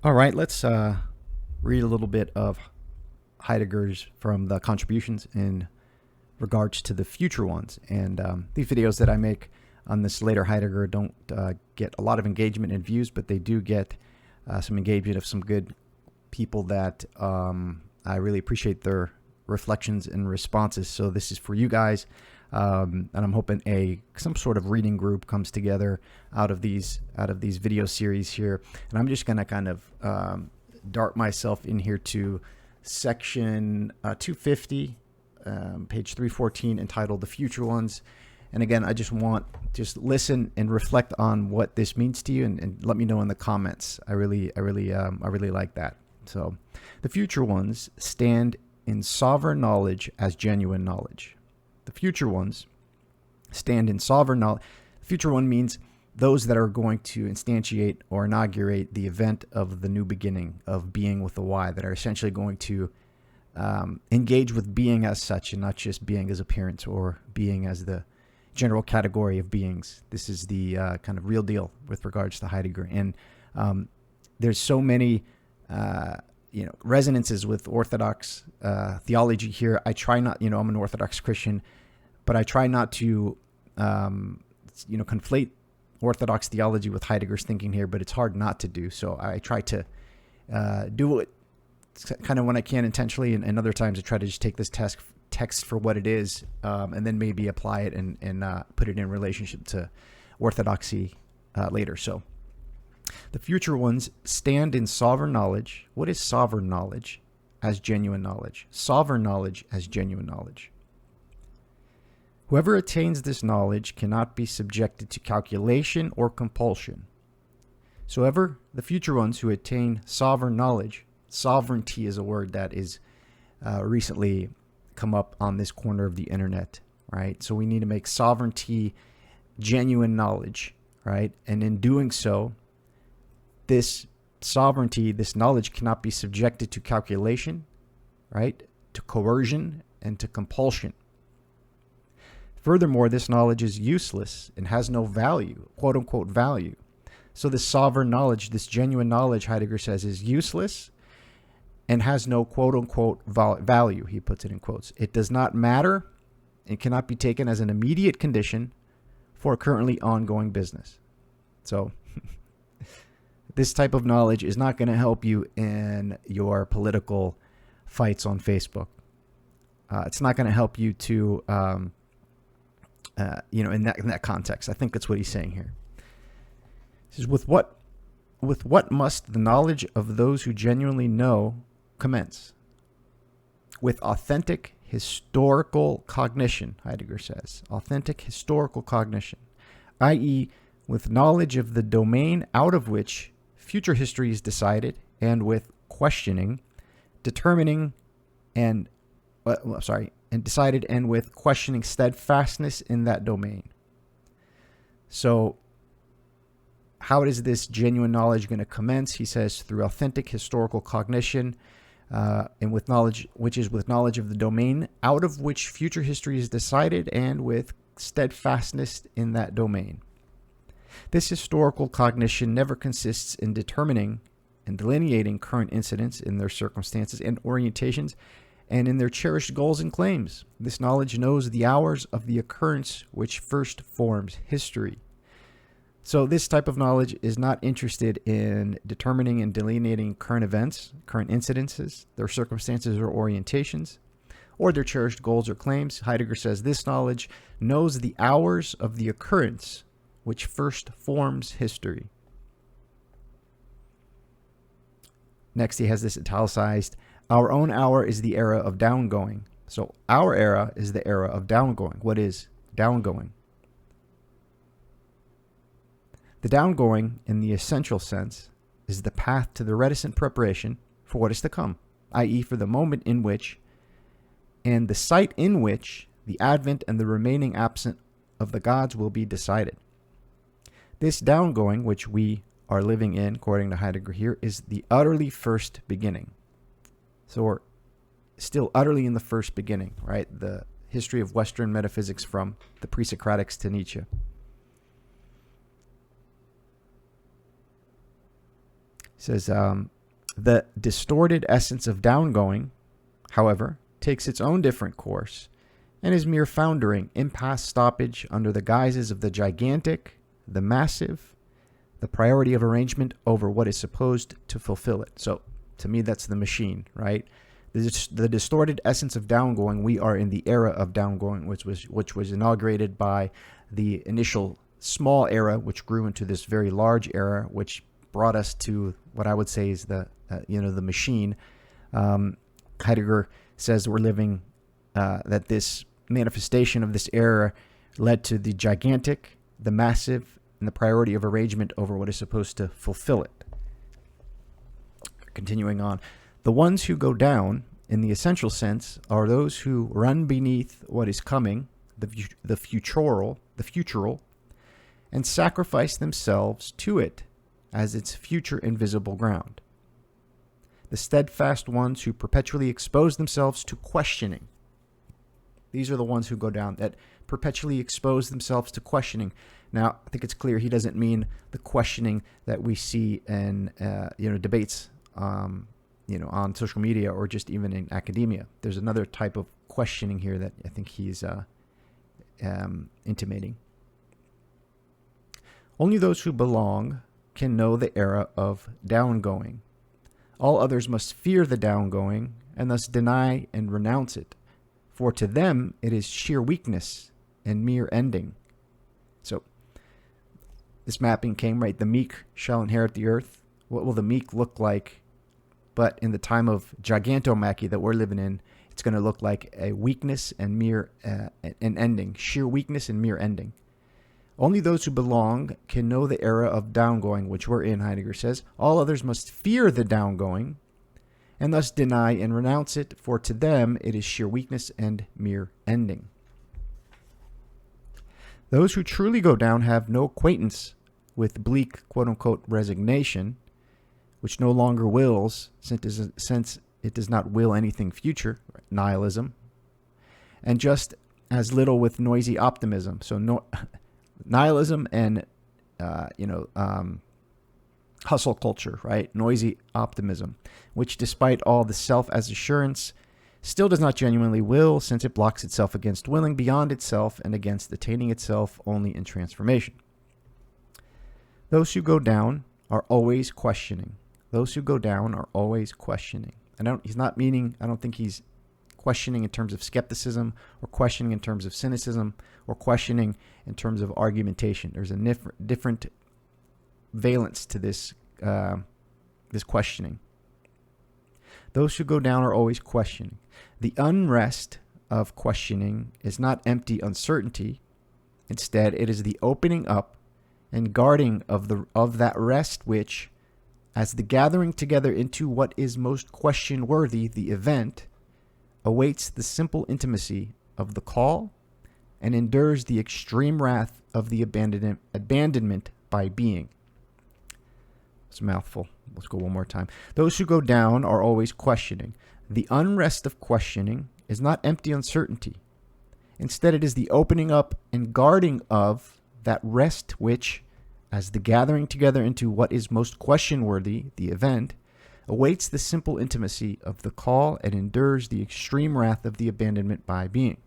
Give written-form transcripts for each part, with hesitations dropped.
All right, let's read a little bit of Heidegger's from the contributions in regards to the future ones. And these videos that I make on this later Heidegger don't get a lot of engagement and views, but they do get some engagement of some good people that I really appreciate their reflections and responses. So this is for you guys. And I'm hoping some sort of reading group comes together out of these video series here. And I'm just gonna kind of dart myself in here to section 250, page 314, entitled "The Future Ones." And again, I just listen and reflect on what this means to you, and let me know in the comments. I really like that. So, the future ones stand in sovereign knowledge as genuine knowledge. The future ones stand in sovereign knowledge. Future one means those that are going to instantiate or inaugurate the event of the new beginning of being with the Y, that are essentially going to engage with being as such and not just being as appearance or being as the general category of beings. This is the kind of real deal with regards to Heidegger. And there's so many resonances with Orthodox theology here. I try not, I'm an Orthodox Christian, but I try not to, conflate Orthodox theology with Heidegger's thinking here, but it's hard not to do. So I try to do it kind of when I can intentionally, and other times I try to just take this text for what it is, and then maybe apply it and put it in relationship to orthodoxy later. So the future ones stand in sovereign knowledge. What is sovereign knowledge? As genuine knowledge. Sovereign knowledge as genuine knowledge. Whoever attains this knowledge cannot be subjected to calculation or compulsion. So ever the future ones who attain sovereign knowledge, sovereignty is a word that is recently come up on this corner of the internet, right? So we need to make sovereignty genuine knowledge, right? And in doing so, this sovereignty, this knowledge cannot be subjected to calculation, right? To coercion and to compulsion. Furthermore, this knowledge is useless and has no value, quote unquote value. So this sovereign knowledge, this genuine knowledge, Heidegger says, is useless and has no quote unquote value. He puts it in quotes. It does not matter and cannot be taken as an immediate condition for currently ongoing business. So this type of knowledge is not going to help you in your political fights on Facebook. It's not going to help you to, in that context. I think that's what he's saying here. He says, with what must the knowledge of those who genuinely know commence? With authentic historical cognition, Heidegger says. Authentic historical cognition, i.e., with knowledge of the domain out of which future history is decided, and with questioning, determining, and decided, and with questioning steadfastness in that domain. So how is this genuine knowledge going to commence? He says through authentic historical cognition, and with knowledge, which is with knowledge of the domain out of which future history is decided, and with steadfastness in that domain. This historical cognition never consists in determining and delineating current incidents in their circumstances and orientations and in their cherished goals and claims. This knowledge knows the hours of the occurrence which first forms history. So this type of knowledge is not interested in determining and delineating current events, current incidences, their circumstances or orientations, or their cherished goals or claims. Heidegger says this knowledge knows the hours of the occurrence which first forms history. Next, he has this italicized. Our own hour is the era of downgoing. So our era is the era of downgoing. What is downgoing? The downgoing, in the essential sense, is the path to the reticent preparation for what is to come, i.e., for the moment in which, and the site in which, the advent and the remaining absent of the gods will be decided. This downgoing, which we are living in, according to Heidegger here, is the utterly first beginning. So we're still utterly in the first beginning, right? The history of Western metaphysics from the pre-Socratics to Nietzsche. He says, the distorted essence of downgoing, however, takes its own different course and is mere foundering, impasse stoppage under the guises of the gigantic, the massive, the priority of arrangement over what is supposed to fulfill it. So, to me, that's the machine, right? The distorted essence of downgoing, we are in the era of downgoing, which was inaugurated by the initial small era, which grew into this very large era, which brought us to what I would say is the machine. Heidegger says we're living, that this manifestation of this era led to the gigantic, the massive, and the priority of arrangement over what is supposed to fulfill it. Continuing on, the ones who go down, in the essential sense, are those who run beneath what is coming, the futural, and sacrifice themselves to it as its future invisible ground. The steadfast ones who perpetually expose themselves to questioning. These are the ones who go down, that perpetually expose themselves to questioning. Now, I think it's clear he doesn't mean the questioning that we see in debates on social media or just even in academia. There's another type of questioning here that I think he's intimating. Only those who belong can know the era of downgoing. All others must fear the downgoing and thus deny and renounce it, for to them it is sheer weakness and mere ending. So this mapping came, right? The meek shall inherit the earth. What will the meek look like? But in the time of gigantomachy that we're living in, it's going to look like a weakness and mere an ending, sheer weakness and mere ending. Only those who belong can know the era of downgoing, which we're in, Heidegger says. All others must fear the downgoing and thus deny and renounce it, for to them it is sheer weakness and mere ending. Those who truly go down have no acquaintance with bleak, quote-unquote, resignation, which no longer wills, since it does not will anything future, nihilism, and just as little with noisy optimism. So nihilism and hustle culture, right? Noisy optimism, which despite all the self as assurance, still does not genuinely will, since it blocks itself against willing beyond itself and against attaining itself only in transformation. Those who go down are always questioning. Those who go down are always questioning. He's not meaning, I don't think he's questioning in terms of skepticism or questioning in terms of cynicism or questioning in terms of argumentation. There's a different valence to this questioning. Those who go down are always questioning. The unrest of questioning is not empty uncertainty. Instead, it is the opening up and guarding of that rest which, as the gathering together into what is most question-worthy, the event, awaits the simple intimacy of the call and endures the extreme wrath of the abandonment by being. It's a mouthful. Let's go one more time. Those who go down are always questioning. The unrest of questioning is not empty uncertainty. Instead, it is the opening up and guarding of that rest which, as the gathering together into what is most question-worthy, the event, awaits the simple intimacy of the call and endures the extreme wrath of the abandonment by being.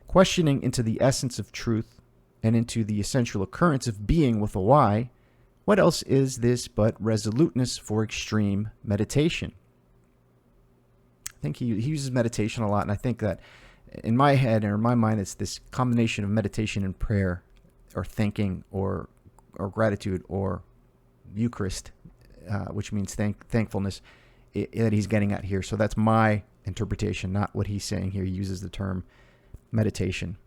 Questioning into the essence of truth and into the essential occurrence of being with a Y, what else is this but resoluteness for extreme meditation? I think he uses meditation a lot, and I think that in my head or in my mind, it's this combination of meditation and prayer, or thinking, or gratitude, or Eucharist, which means thankfulness, that he's getting at here. So that's my interpretation, not what he's saying here. He uses the term meditation.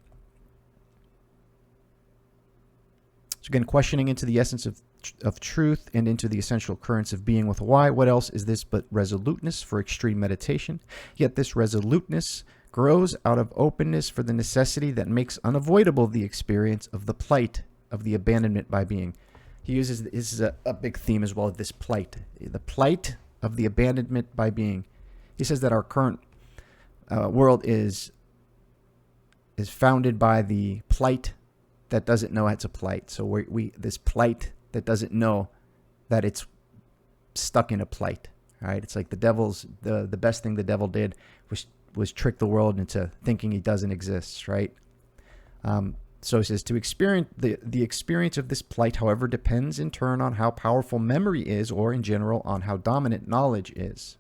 So again, questioning into the essence of truth and into the essential occurrence of being with a Y. What else is this but resoluteness for extreme meditation? Yet this resoluteness grows out of openness for the necessity that makes unavoidable the experience of the plight of the abandonment by being. He uses, this is a big theme as well, this plight, the plight of the abandonment by being. He says that our current world is founded by the plight that doesn't know it's a plight. So we this plight that doesn't know that it's stuck in a plight. Right? It's like the best thing the devil did was trick the world into thinking he doesn't exist. Right? So he says to experience the experience of this plight, however, depends in turn on how powerful memory is, or in general on how dominant knowledge is.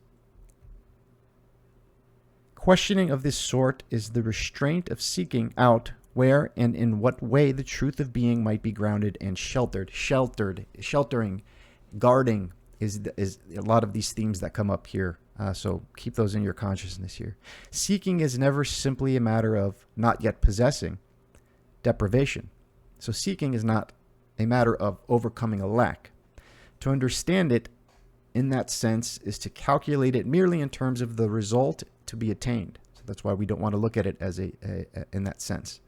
Questioning of this sort is the restraint of seeking out where and in what way the truth of being might be grounded and sheltered. Sheltering, guarding is a lot of these themes that come up here. So keep those in your consciousness here. Seeking is never simply a matter of not yet possessing. Deprivation. So seeking is not a matter of overcoming a lack. To understand it in that sense is to calculate it merely in terms of the result to be attained. So that's why we don't want to look at it as in that sense,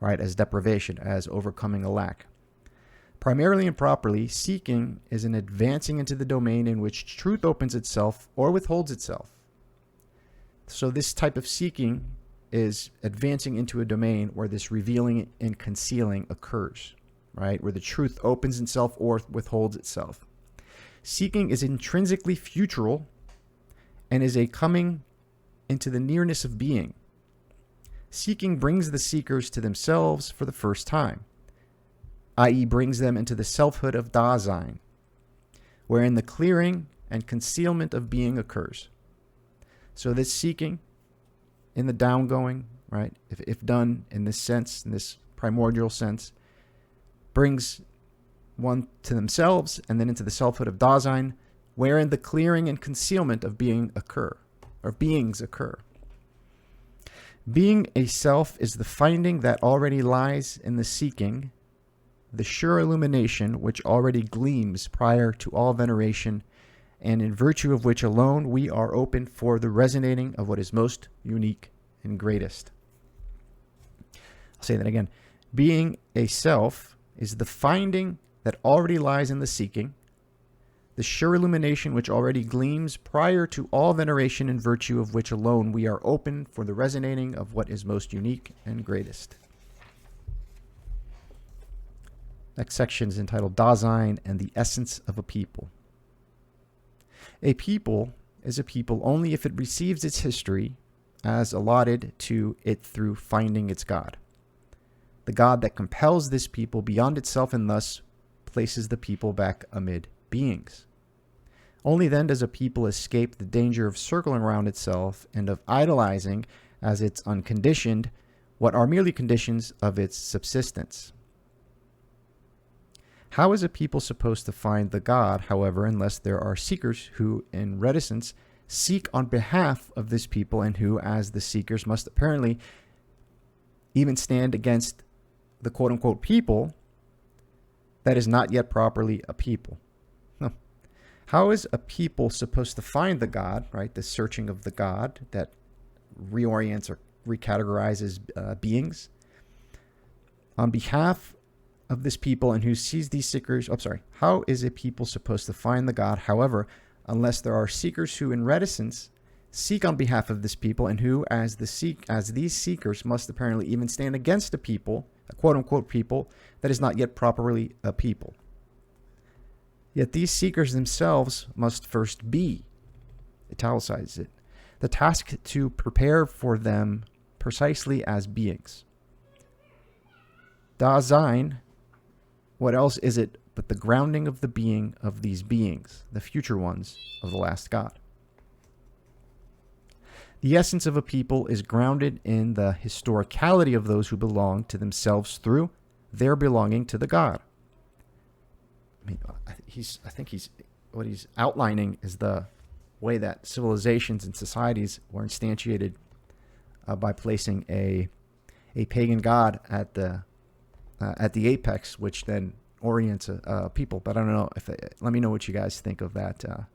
right? As deprivation, as overcoming a lack. Primarily and properly, seeking is an advancing into the domain in which truth opens itself or withholds itself. So this type of seeking is advancing into a domain where this revealing and concealing occurs, right? Where the truth opens itself or withholds itself. Seeking is intrinsically futural and is a coming into the nearness of being. Seeking brings the seekers to themselves for the first time, i.e. brings them into the selfhood of Dasein, wherein the clearing and concealment of being occurs. So this seeking in the downgoing, right, if done in this sense, in this primordial sense, brings one to themselves and then into the selfhood of Dasein, wherein the clearing and concealment of being occur, or beings occur. Being a self is the finding that already lies in the seeking, the sure illumination which already gleams prior to all veneration, and in virtue of which alone we are open for the resonating of what is most unique and greatest. I'll say that again. Being a self is the finding that already lies in the seeking, the sure illumination which already gleams prior to all veneration, in virtue of which alone we are open for the resonating of what is most unique and greatest. Next section is entitled Dasein and the Essence of a People. A people is a people only if it receives its history as allotted to it through finding its God. The God that compels this people beyond itself and thus places the people back amid beings. Only then does a people escape the danger of circling around itself and of idolizing as its unconditioned what are merely conditions of its subsistence. How is a people supposed to find the God, however, unless there are seekers who, in reticence, seek on behalf of this people, and who, as the seekers, must apparently even stand against the quote-unquote people that is not yet properly a people? How is a people supposed to find the God, right? The searching of the God that reorients or recategorizes beings on behalf of this people, and who sees these seekers. How is a people supposed to find the God, however, unless there are seekers who in reticence seek on behalf of this people, and who, as these seekers, must apparently even stand against a people, a quote-unquote people, that is not yet properly a people? Yet these seekers themselves must first be, italicizes it, the task to prepare for them precisely as beings. Dasein, what else is it but the grounding of the being of these beings, the future ones of the last God? The essence of a people is grounded in the historicality of those who belong to themselves through their belonging to the God. I think what he's outlining is the way that civilizations and societies were instantiated by placing a pagan god at the apex, which then orients a people. But I don't know let me know what you guys think of that, of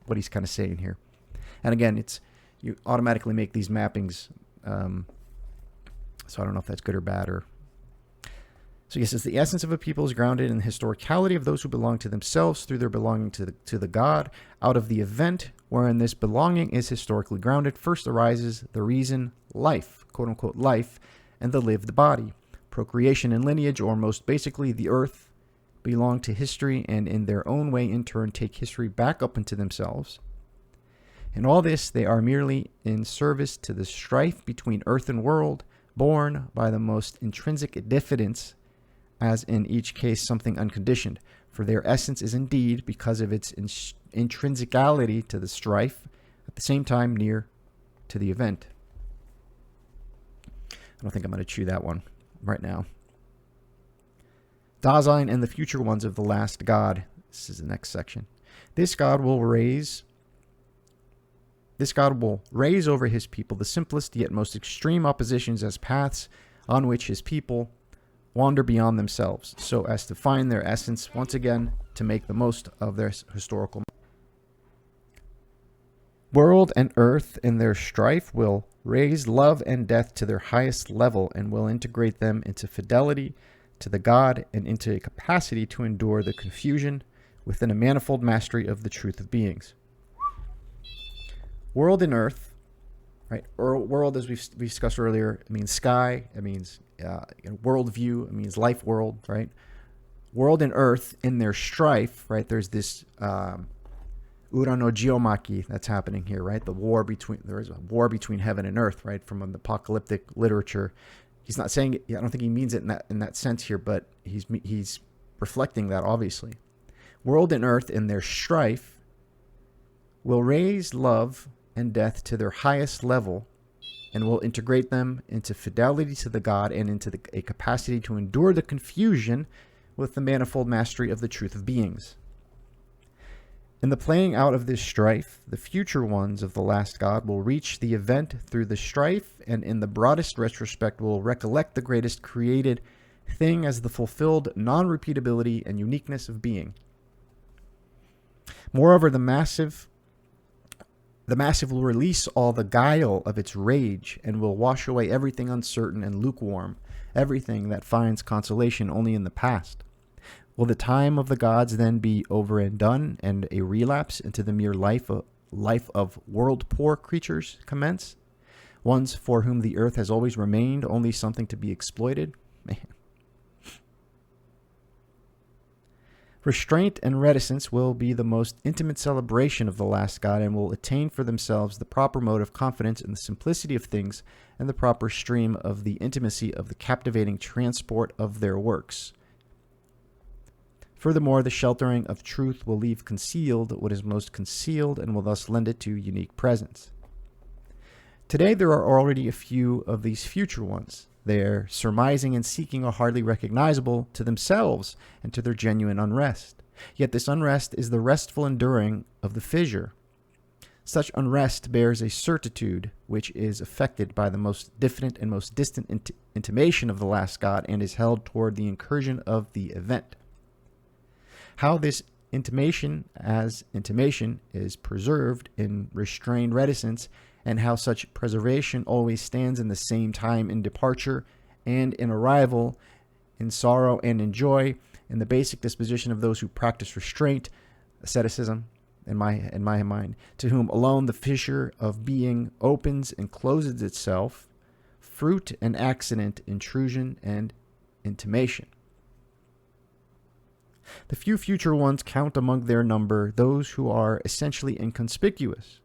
what he's kind of saying here. And again, you automatically make these mappings, so I don't know if that's good or bad. So he says the essence of a people is grounded in the historicality of those who belong to themselves through their belonging to the God. Out of the event wherein this belonging is historically grounded, first arises the reason, life, quote unquote life, and the lived body. procreation and lineage, or most basically the earth, belong to history and in their own way in turn take history back up into themselves. In all this, they are merely in service to the strife between earth and world, born by the most intrinsic diffidence, as in each case something unconditioned, for their essence is indeed, because of its intrinsicality to the strife, at the same time near to the event. I don't think I'm going to chew that one right now. Dasein and the future ones of the last God. This is the next section. This God will raise over his people the simplest yet most extreme oppositions as paths on which his people wander beyond themselves, so as to find their essence once again, to make the most of their historical. World and earth in their strife will raise love and death to their highest level and will integrate them into fidelity to the God and into a capacity to endure the confusion within a manifold mastery of the truth of beings. World and earth, right? Or world, as we discussed earlier, it means sky, it means worldview, it means life world, right? World and earth in their strife, right? There's this Ura no geomaki that's happening here, right? There is a war between heaven and earth, right? From an apocalyptic literature. He's not saying it, I don't think he means it in that sense here, but he's reflecting that, obviously. World and earth in their strife will raise love and death to their highest level and will integrate them into fidelity to the God and into a capacity to endure the confusion with the manifold mastery of the truth of beings. In the playing out of this strife, the future ones of the last God will reach the event through the strife, and in the broadest retrospect will recollect the greatest created thing as the fulfilled non-repeatability and uniqueness of being. Moreover, the massive will release all the guile of its rage and will wash away everything uncertain and lukewarm, everything that finds consolation only in the past. Will the time of the gods then be over and done, and a relapse into the mere life of world-poor creatures commence? Ones for whom the earth has always remained only something to be exploited? Man. Restraint and reticence will be the most intimate celebration of the last God and will attain for themselves the proper mode of confidence in the simplicity of things and the proper stream of the intimacy of the captivating transport of their works. Furthermore, the sheltering of truth will leave concealed what is most concealed and will thus lend it to unique presence. Today there are already a few of these future ones. Their surmising and seeking are hardly recognizable to themselves and to their genuine unrest. Yet this unrest is the restful enduring of the fissure. Such unrest bears a certitude which is affected by the most diffident and most distant intimation of the last God and is held toward the incursion of the event. How this intimation is preserved in restrained reticence, and how such preservation always stands in the same time in departure and in arrival, in sorrow and in joy, in the basic disposition of those who practice restraint, asceticism, in my mind, to whom alone the fissure of being opens and closes itself, fruit and accident, intrusion and intimation. The few future ones count among their number those who are essentially inconspicuous,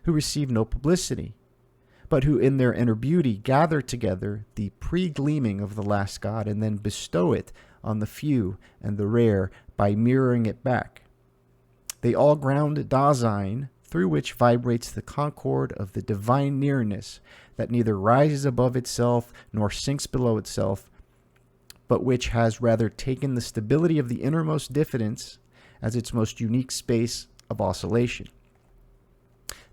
who receive no publicity, but who in their inner beauty gather together the pre-gleaming of the last God and then bestow it on the few and the rare by mirroring it back. They all ground Dasein, through which vibrates the concord of the divine nearness that neither rises above itself nor sinks below itself, but which has rather taken the stability of the innermost diffidence as its most unique space of oscillation.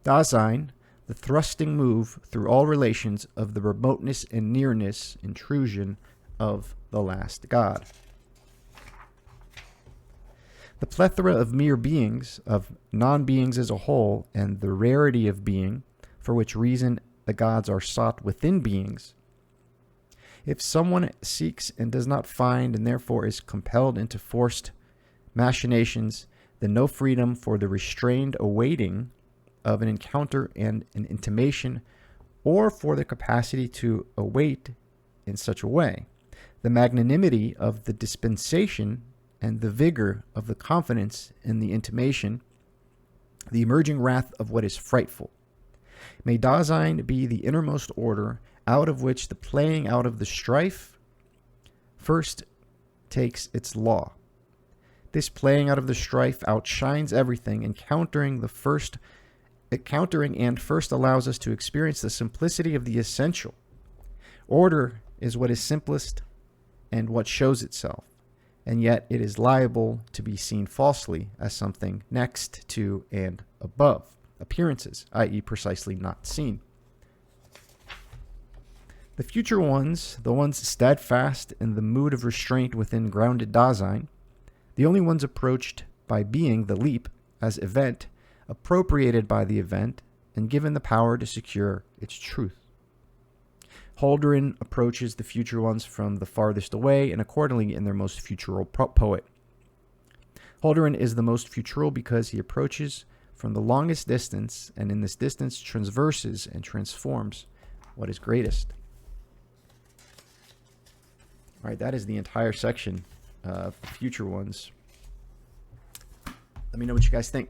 Dasein, the thrusting move through all relations of the remoteness and nearness intrusion of the last God. The plethora of mere beings, of non-beings as a whole, and the rarity of being, for which reason the gods are sought within beings. If someone seeks and does not find, and therefore is compelled into forced machinations, then no freedom for the restrained awaiting of an encounter and an intimation, or for the capacity to await in such a way. the magnanimity of the dispensation and the vigor of the confidence in the intimation, the emerging wrath of what is frightful. May Dasein be the innermost order out of which the playing out of the strife first takes its law. This playing out of the strife outshines everything, encountering and first allows us to experience the simplicity of the essential. Order is what is simplest and what shows itself, and yet it is liable to be seen falsely as something next to and above appearances, i.e. precisely not seen. The future ones, the ones steadfast in the mood of restraint within grounded Dasein, the only ones approached by being the leap as event, appropriated by the event, and given the power to secure its truth. Halderan approaches the future ones from the farthest away and accordingly in their most futural poet. Halderan is the most futural because he approaches from the longest distance, and in this distance transverses and transforms what is greatest. All right, that is the entire section of the future ones. Let me know what you guys think.